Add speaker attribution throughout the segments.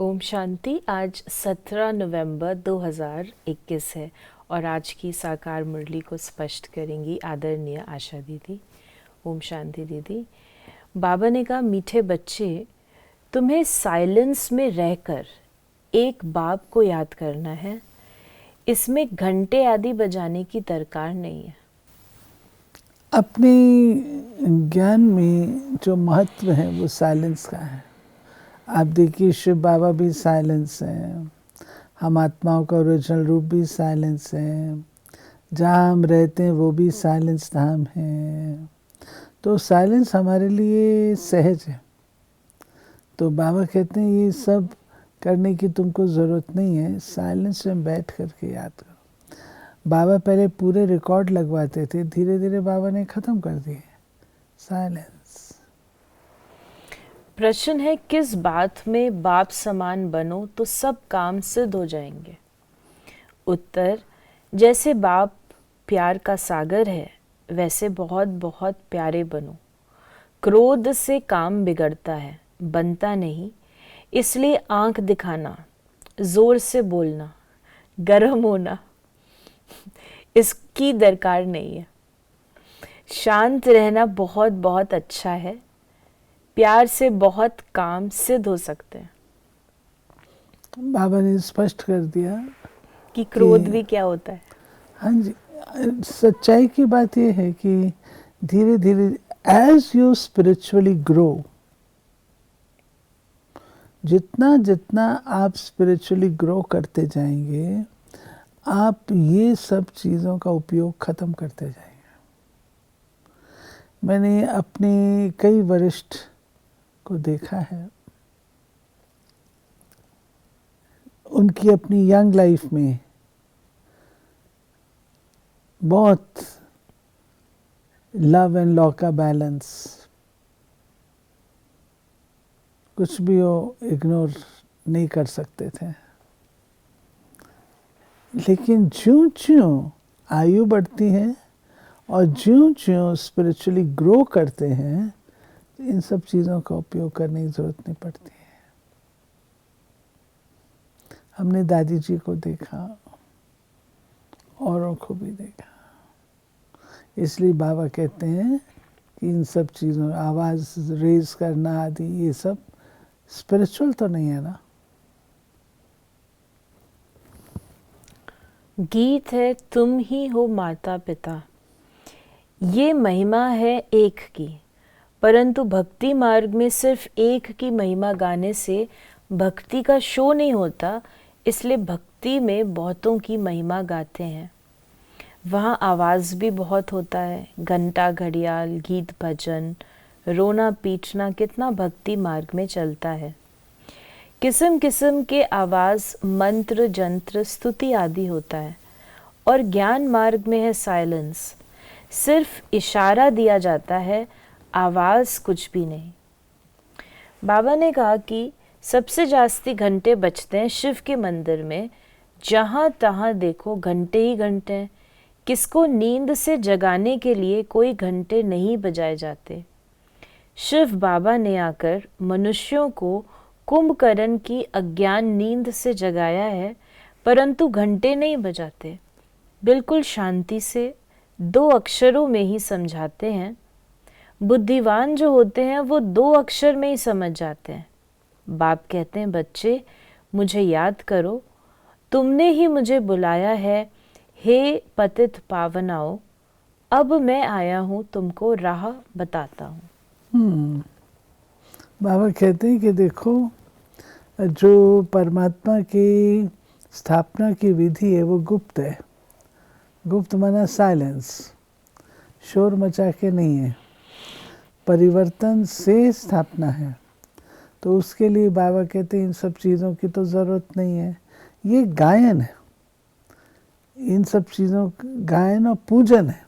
Speaker 1: ओम शांति। आज 17 नवंबर 2021 है और आज की साकार मुरली को स्पष्ट करेंगी आदरणीय आशा दीदी। ओम शांति दीदी। बाबा ने कहा, मीठे बच्चे, तुम्हें साइलेंस में रहकर एक बाप को याद करना है। इसमें घंटे आदि बजाने की दरकार नहीं है।
Speaker 2: अपने ज्ञान में जो महत्व है वो साइलेंस का है। आप देखिए, शिव बाबा भी साइलेंस हैं, हम आत्माओं का ओरिजिनल रूप भी साइलेंस है, जहाँ हम रहते हैं वो भी साइलेंस धाम है। तो साइलेंस हमारे लिए सहज है। तो बाबा कहते हैं ये सब करने की तुमको ज़रूरत नहीं है, साइलेंस में बैठ करके याद करो। बाबा पहले पूरे रिकॉर्ड लगवाते थे, धीरे धीरे बाबा ने ख़त्म कर दिए साइलेंस।
Speaker 1: प्रश्न है, किस बात में बाप समान बनो तो सब काम सिद्ध हो जाएंगे? उत्तर, जैसे बाप प्यार का सागर है वैसे बहुत बहुत प्यारे बनो। क्रोध से काम बिगड़ता है, बनता नहीं। इसलिए आंख दिखाना, जोर से बोलना, गर्म होना इसकी दरकार नहीं है। शांत रहना बहुत बहुत अच्छा है। प्यार से बहुत काम सिद्ध हो सकते हैं।
Speaker 2: बाबा ने स्पष्ट कर दिया
Speaker 1: कि क्रोध भी क्या होता है।
Speaker 2: हाँ जी, सच्चाई की बात यह है कि धीरे धीरे एज यू स्पिरिचुअली ग्रो, जितना जितना आप स्पिरिचुअली ग्रो करते जाएंगे, आप ये सब चीज़ों का उपयोग ख़त्म करते जाएंगे। मैंने अपने कई वरिष्ठ को देखा है, उनकी अपनी यंग लाइफ में बहुत लव एंड लॉ का बैलेंस, कुछ भी वो इग्नोर नहीं कर सकते थे। लेकिन ज्यों ज्यों आयु बढ़ती है और ज्यों ज्यों स्पिरिचुअली ग्रो करते हैं, इन सब चीज़ों का उपयोग करने की ज़रूरत नहीं पड़ती है। हमने दादी जी को देखा, औरों को भी देखा। इसलिए बाबा कहते हैं कि इन सब चीज़ों, आवाज़ रेज करना आदि, ये सब स्पिरिचुअल तो नहीं है ना।
Speaker 1: गीत है, तुम ही हो माता पिता। ये महिमा है एक की, परंतु भक्ति मार्ग में सिर्फ एक की महिमा गाने से भक्ति का शो नहीं होता। इसलिए भक्ति में बहुतों की महिमा गाते हैं। वहाँ आवाज़ भी बहुत होता है, घंटा घड़ियाल, गीत भजन, रोना पीटना कितना भक्ति मार्ग में चलता है। किस्म किस्म के आवाज़, मंत्र, जंत्र, स्तुति आदि होता है। और ज्ञान मार्ग में है साइलेंस, सिर्फ इशारा दिया जाता है, आवाज़ कुछ भी नहीं। बाबा ने कहा कि सबसे जास्ती घंटे बजते हैं शिव के मंदिर में। जहाँ तहाँ देखो घंटे ही घंटे हैं। किसको नींद से जगाने के लिए कोई घंटे नहीं बजाए जाते। शिव बाबा ने आकर मनुष्यों को कुंभकर्ण की अज्ञान नींद से जगाया है, परंतु घंटे नहीं बजाते। बिल्कुल शांति से 2 अक्षरों में ही समझाते हैं। बुद्धिवान जो होते हैं वो 2 अक्षर में ही समझ जाते हैं। बाप कहते हैं, बच्चे मुझे याद करो, तुमने ही मुझे बुलाया है, हे पतित पावनाओ। अब मैं आया हूँ तुमको राह बताता हूँ।
Speaker 2: बाबा कहते हैं कि देखो, जो परमात्मा की स्थापना की विधि है वो गुप्त है। गुप्त माना साइलेंस, शोर मचा के नहीं है, परिवर्तन से स्थापना है। तो उसके लिए बाबा कहते हैं इन सब चीज़ों की तो ज़रूरत नहीं है। ये गायन है, इन सब चीज़ों गायन और पूजन है,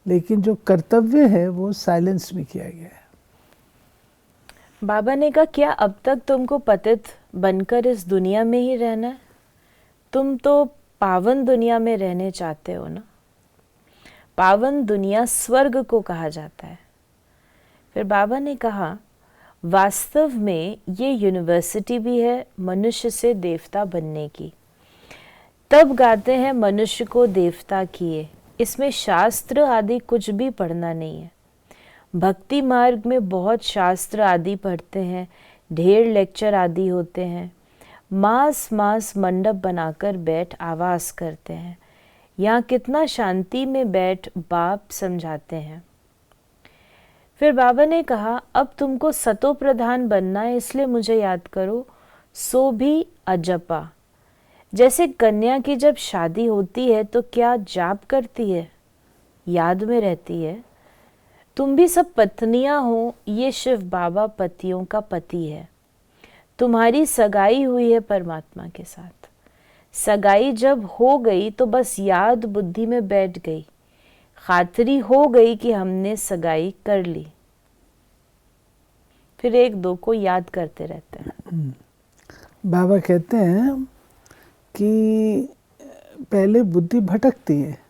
Speaker 2: लेकिन जो कर्तव्य है वो साइलेंस में किया गया है।
Speaker 1: बाबा ने कहा, क्या अब तक तुमको पतित बनकर इस दुनिया में ही रहना है? तुम तो पावन दुनिया में रहने चाहते हो ना। पावन दुनिया स्वर्ग को कहा जाता है। फिर बाबा ने कहा, वास्तव में ये यूनिवर्सिटी भी है मनुष्य से देवता बनने की। तब गाते हैं मनुष्य को देवता किए। इसमें शास्त्र आदि कुछ भी पढ़ना नहीं है। भक्ति मार्ग में बहुत शास्त्र आदि पढ़ते हैं, ढेर लेक्चर आदि होते हैं, मास मास मंडप बनाकर बैठ आवास करते हैं। यहाँ कितना शांति में बैठ बाप समझाते हैं। फिर बाबा ने कहा, अब तुमको सतो प्रधान बनना है, इसलिए मुझे याद करो, सो भी अजपा। जैसे कन्या की जब शादी होती है तो क्या जाप करती है, याद में रहती है। तुम भी सब पत्नियां हो, ये शिव बाबा पतियों का पति है। तुम्हारी सगाई हुई है परमात्मा के साथ। सगाई जब हो गई तो बस याद बुद्धि में बैठ गई, खातरी हो गई कि हमने सगाई कर ली। फिर एक दो को याद करते रहते हैं।
Speaker 2: बाबा कहते हैं कि पहले बुद्धि भटकती है,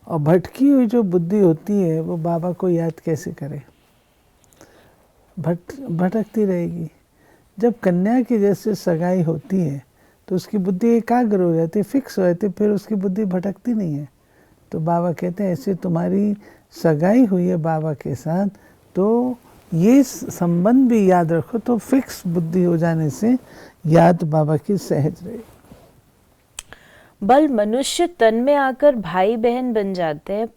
Speaker 2: और भटकी हुई जो बुद्धि होती है वो बाबा को याद कैसे करे, भटकती रहेगी। जब कन्या की जैसे सगाई होती है तो उसकी बुद्धि एकाग्र हो जाती है, फिक्स हो जाती है, फिर उसकी बुद्धि भटकती नहीं है। तो बाबा कहते हैं ऐसे तुम्हारी सगाई हुई है बाबा के साथ, तो ये संबंध भी याद रखो, तो फिक्स बुद्धि हो जाने से याद बाबा की सहज रहेगी।
Speaker 1: बल मनुष्य तन में आकर भाई बहन बन जाते हैं,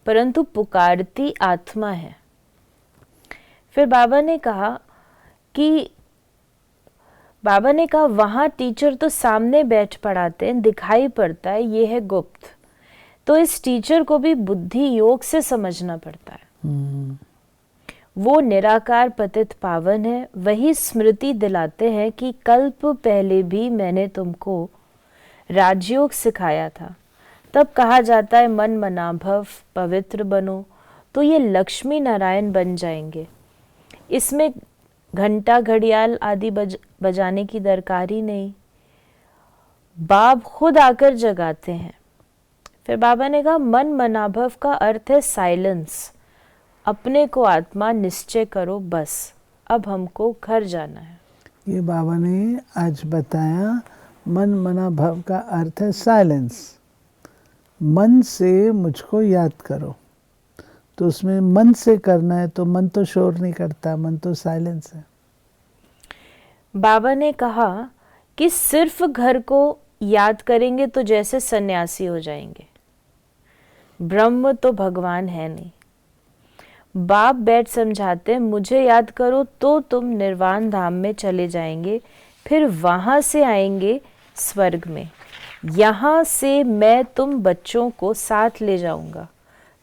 Speaker 1: परंतु पुकारती आत्मा है। फिर बाबा ने कहा वहां टीचर तो सामने बैठ पढ़ाते हैं, दिखाई पड़ता है, ये है गुप्त। तो इस टीचर को भी बुद्धि योग से समझना पड़ता है। वो निराकार पतित पावन है। वही स्मृति दिलाते हैं कि कल्प पहले भी मैंने तुमको राजयोग सिखाया था। तब कहा जाता है मन मनाभव पवित्र बनो, तो ये लक्ष्मी नारायण बन जाएंगे। इसमें घंटा घड़ियाल आदि बजाने की दरकार ही नहीं, बाप खुद आकर जगाते हैं। फिर बाबा ने कहा मन मनाभव का अर्थ है साइलेंस। अपने को आत्मा निश्चय करो, बस अब हमको घर जाना है।
Speaker 2: ये बाबा ने आज बताया, मन मना भव का अर्थ है साइलेंस। मन से मुझको याद करो, तो उसमें मन से करना है, तो मन तो शोर नहीं करता, मन तो साइलेंस है।
Speaker 1: बाबा ने कहा कि सिर्फ घर को याद करेंगे तो जैसे सन्यासी हो जाएंगे। ब्रह्म तो भगवान है नहीं। बाप बैठ समझाते हैं, मुझे याद करो तो तुम निर्वाण धाम में चले जाएंगे, फिर वहां से आएंगे स्वर्ग में। यहाँ से मैं तुम बच्चों को साथ ले जाऊंगा।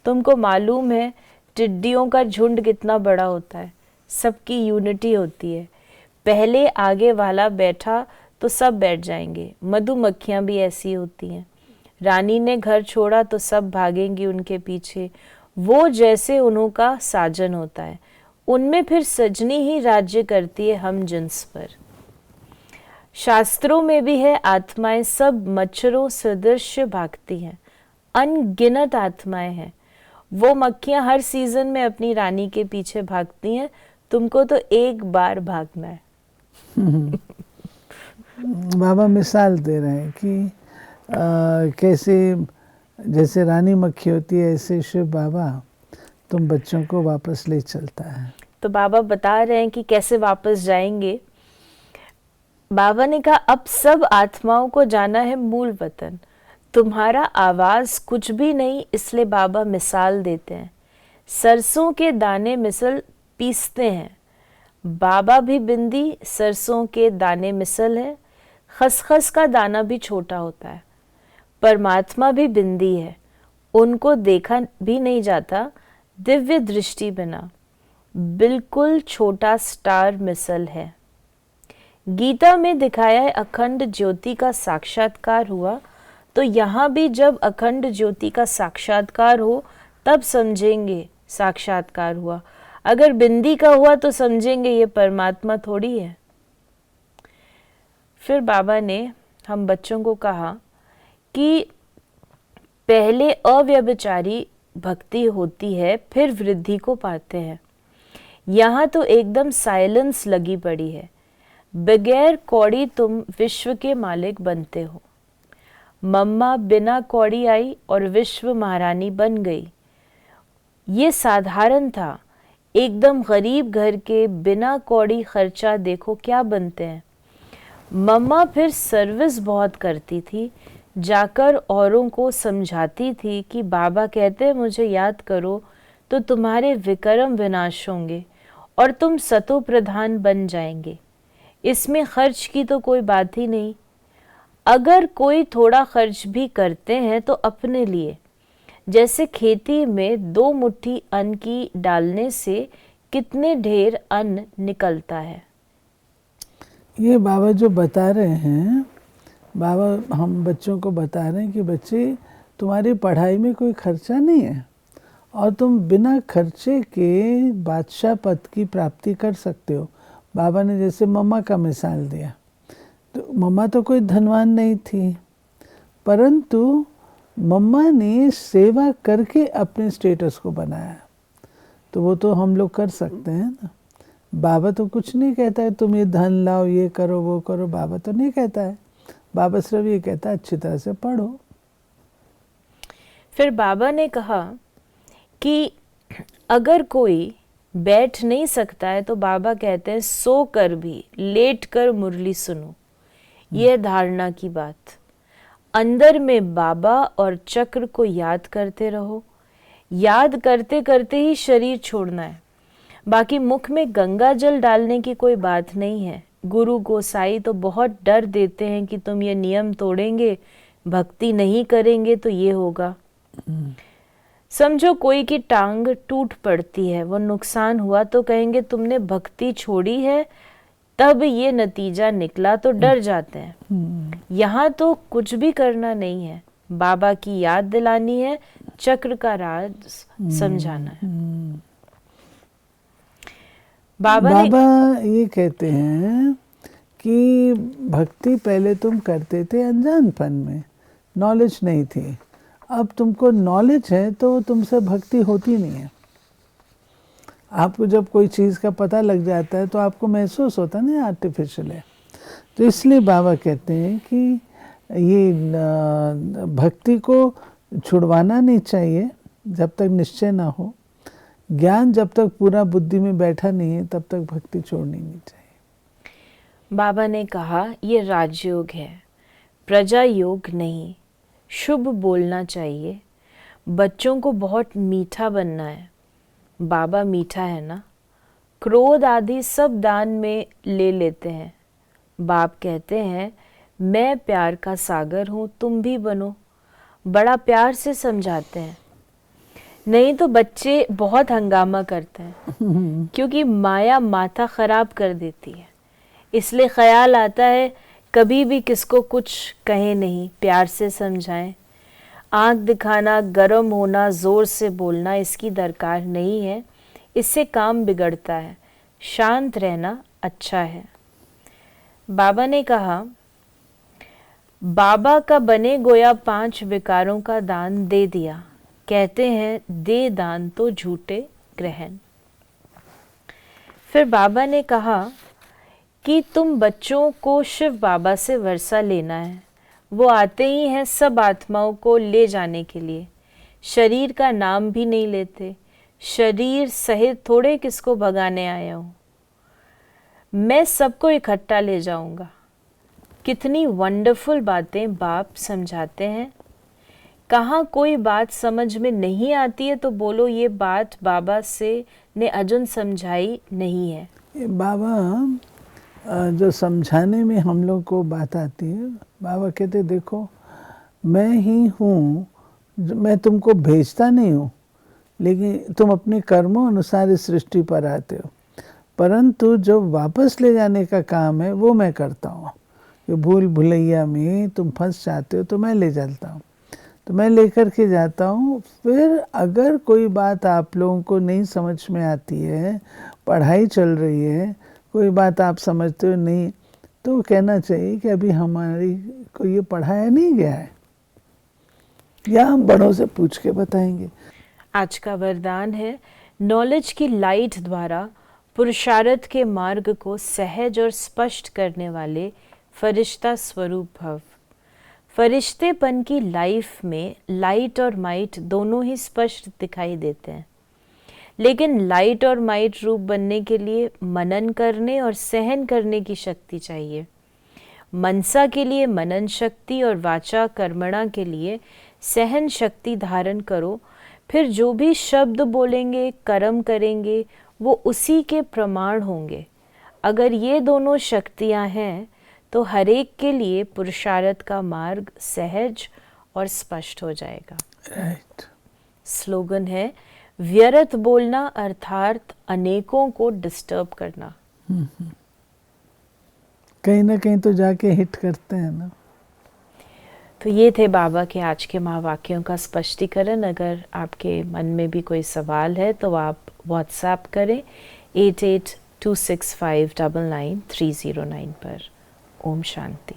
Speaker 1: तुमको मालूम है टिड्डियों का झुंड कितना बड़ा होता है, सबकी यूनिटी होती है। पहले आगे वाला बैठा तो सब बैठ जाएंगे। मधुमक्खियां भी ऐसी होती हैं। रानी ने घर छोड़ा तो सब भागेंगी उनके पीछे। वो जैसे उन्हों का साजन होता है, उनमें फिर सजनी ही राज्य करती है हम जिन्स पर। शास्त्रों में भी है, आत्माएं सब मच्छरों सदृश भागती हैं। अनगिनत आत्माएं हैं। वो मक्खियां हर सीजन में अपनी रानी के पीछे भागती हैं। तुमको तो एक बार भागना है।
Speaker 2: बाबा मिसाल दे रहे हैं कि कैसे जैसे रानी मक्खी होती है, ऐसे शिव बाबा तुम बच्चों को वापस ले चलता है।
Speaker 1: तो बाबा बता रहे हैं कि कैसे वापस जाएंगे। बाबा ने कहा अब सब आत्माओं को जाना है मूल वतन। तुम्हारा आवाज कुछ भी नहीं, इसलिए बाबा मिसाल देते हैं। सरसों के दाने मिसल पीसते हैं। बाबा भी बिंदी सरसों के दाने मिसल है। खसखस का दाना भी छोटा होता है। परमात्मा भी बिंदी है, उनको देखा भी नहीं जाता दिव्य दृष्टि बिना। बिल्कुल छोटा स्टार मिसल है। गीता में दिखाया है अखंड ज्योति का साक्षात्कार हुआ, तो यहाँ भी जब अखंड ज्योति का साक्षात्कार हो तब समझेंगे साक्षात्कार हुआ। अगर बिंदी का हुआ तो समझेंगे ये परमात्मा थोड़ी है। फिर बाबा ने हम बच्चों को कहा कि पहले अव्यभिचारी भक्ति होती है, फिर वृद्धि को पाते हैं। यहाँ तो एकदम साइलेंस लगी पड़ी है। बगैर कौड़ी तुम विश्व के मालिक बनते हो। मम्मा बिना कौड़ी आई और विश्व महारानी बन गई। ये साधारण था। एकदम गरीब घर के बिना कौड़ी खर्चा देखो क्या बनते हैं। मम्मा फिर सर्विस बहुत करती थी, जाकर औरों को समझाती थी कि बाबा कहते हैं मुझे याद करो तो तुम्हारे विक्रम विनाश होंगे और तुम सतो प्रधान बन जाएंगे। इसमें खर्च की तो कोई बात ही नहीं। अगर कोई थोड़ा खर्च भी करते हैं तो अपने लिए, जैसे खेती में 2 मुट्ठी अन्न की डालने से कितने ढेर अन्न निकलता है।
Speaker 2: ये बाबा जो बता रहे हैं, बाबा हम बच्चों को बता रहे हैं कि बच्चे तुम्हारी पढ़ाई में कोई खर्चा नहीं है और तुम बिना खर्चे के बादशाह पद की प्राप्ति कर सकते हो। बाबा ने जैसे मम्मा का मिसाल दिया, तो मम्मा तो कोई धनवान नहीं थी, परंतु मम्मा ने सेवा करके अपने स्टेटस को बनाया। तो वो तो हम लोग कर सकते हैं ना। बाबा तो कुछ नहीं कहता है तुम ये धन लाओ, ये करो, वो करो। बाबा तो नहीं कहता है। बाबा सिर्फ ये कहता है अच्छी तरह से पढ़ो।
Speaker 1: फिर बाबा ने कहा कि अगर कोई बैठ नहीं सकता है तो बाबा कहते हैं सो कर भी लेट कर मुरली सुनो। यह धारणा की बात। अंदर में बाबा और चक्र को याद करते रहो। याद करते करते ही शरीर छोड़ना है। बाकी मुख में गंगा जल डालने की कोई बात नहीं है। गुरु गोसाई तो बहुत डर देते हैं कि तुम ये नियम तोड़ेंगे, भक्ति नहीं करेंगे तो ये होगा। समझो कोई की टांग टूट पड़ती है, वो नुकसान हुआ तो कहेंगे तुमने भक्ति छोड़ी है तब ये नतीजा निकला, तो डर जाते हैं। यहाँ तो कुछ भी करना नहीं है, बाबा की याद दिलानी है, चक्र का राज समझाना है। बाबा
Speaker 2: ये कहते हैं कि भक्ति पहले तुम करते थे अनजानपन में, नॉलेज नहीं थी। अब तुमको नॉलेज है तो तुमसे भक्ति होती नहीं है। आपको जब कोई चीज़ का पता लग जाता है तो आपको महसूस होता नहीं आर्टिफिशियल है। तो इसलिए बाबा कहते हैं कि ये भक्ति को छुड़वाना नहीं चाहिए जब तक निश्चय ना हो। ज्ञान जब तक पूरा बुद्धि में बैठा नहीं है तब तक भक्ति छोड़नी नहीं चाहिए।
Speaker 1: बाबा ने कहा ये राजयोग है, प्रजा योग नहीं। शुभ बोलना चाहिए। बच्चों को बहुत मीठा बनना है। बाबा मीठा है ना। क्रोध आदि सब दान में ले लेते हैं। बाप कहते हैं मैं प्यार का सागर हूँ, तुम भी बनो। बड़ा प्यार से समझाते हैं। नहीं तो बच्चे बहुत हंगामा करते हैं क्योंकि माया माथा खराब कर देती है। इसलिए ख्याल आता है कभी भी किसको कुछ कहे नहीं, प्यार से समझाएं। आंख दिखाना, गरम होना, जोर से बोलना इसकी दरकार नहीं है। इससे काम बिगड़ता है। शांत रहना अच्छा है। बाबा ने कहा बाबा का बने गोया 5 विकारों का दान दे दिया। कहते हैं दे दान तो झूठे ग्रहण। फिर बाबा ने कहा कि तुम बच्चों को शिव बाबा से वर्षा लेना है। वो आते ही हैं सब आत्माओं को ले जाने के लिए। शरीर का नाम भी नहीं लेते। शरीर सहित थोड़े किसको भगाने आया हूँ। मैं सबको इकट्ठा ले जाऊंगा। कितनी वंडरफुल बातें बाप समझाते हैं। कहाँ कोई बात समझ में नहीं आती है तो बोलो ये बात बाबा से ने अजुन समझाई नहीं है।
Speaker 2: ये बाबा जो समझाने में हम लोग को बात आती है, बाबा कहते देखो मैं ही हूँ, मैं तुमको भेजता नहीं हूँ, लेकिन तुम अपने कर्मों अनुसार इस सृष्टि पर आते हो, परंतु जो वापस ले जाने का काम है वो मैं करता हूँ। कि भूल भुलैया में तुम फंस जाते हो तो मैं ले जाता हूँ, तो मैं लेकर के जाता हूँ। फिर अगर कोई बात आप लोगों को नहीं समझ में आती है, पढ़ाई चल रही है, कोई बात आप समझते हो नहीं, तो कहना चाहिए कि अभी हमारी को ये पढ़ाया नहीं गया है, या हम बड़ों से पूछ के बताएंगे।
Speaker 1: आज का वरदान है नॉलेज की लाइट द्वारा पुरुषार्थ के मार्ग को सहज और स्पष्ट करने वाले फरिश्ता स्वरूप भव। फरिश्तेपन की लाइफ में लाइट और माइट दोनों ही स्पष्ट दिखाई देते हैं, लेकिन लाइट और माइट रूप बनने के लिए मनन करने और सहन करने की शक्ति चाहिए। मनसा के लिए मनन शक्ति और वाचा कर्मणा के लिए सहन शक्ति धारण करो। फिर जो भी शब्द बोलेंगे, कर्म करेंगे, वो उसी के प्रमाण होंगे। अगर ये दोनों शक्तियां हैं तो हर एक के लिए पुरुषार्थ का मार्ग सहज और स्पष्ट हो जाएगा।
Speaker 2: राइट।
Speaker 1: स्लोगन है, व्यर्थ बोलना अर्थात अनेकों को डिस्टर्ब करना।
Speaker 2: कहीं ना कहीं तो जाके हिट करते हैं ना।
Speaker 1: तो ये थे बाबा के आज के महावाक्यों का स्पष्टीकरण। अगर आपके मन में भी कोई सवाल है तो आप व्हाट्सएप करें 8826599309 पर। ओम शांति।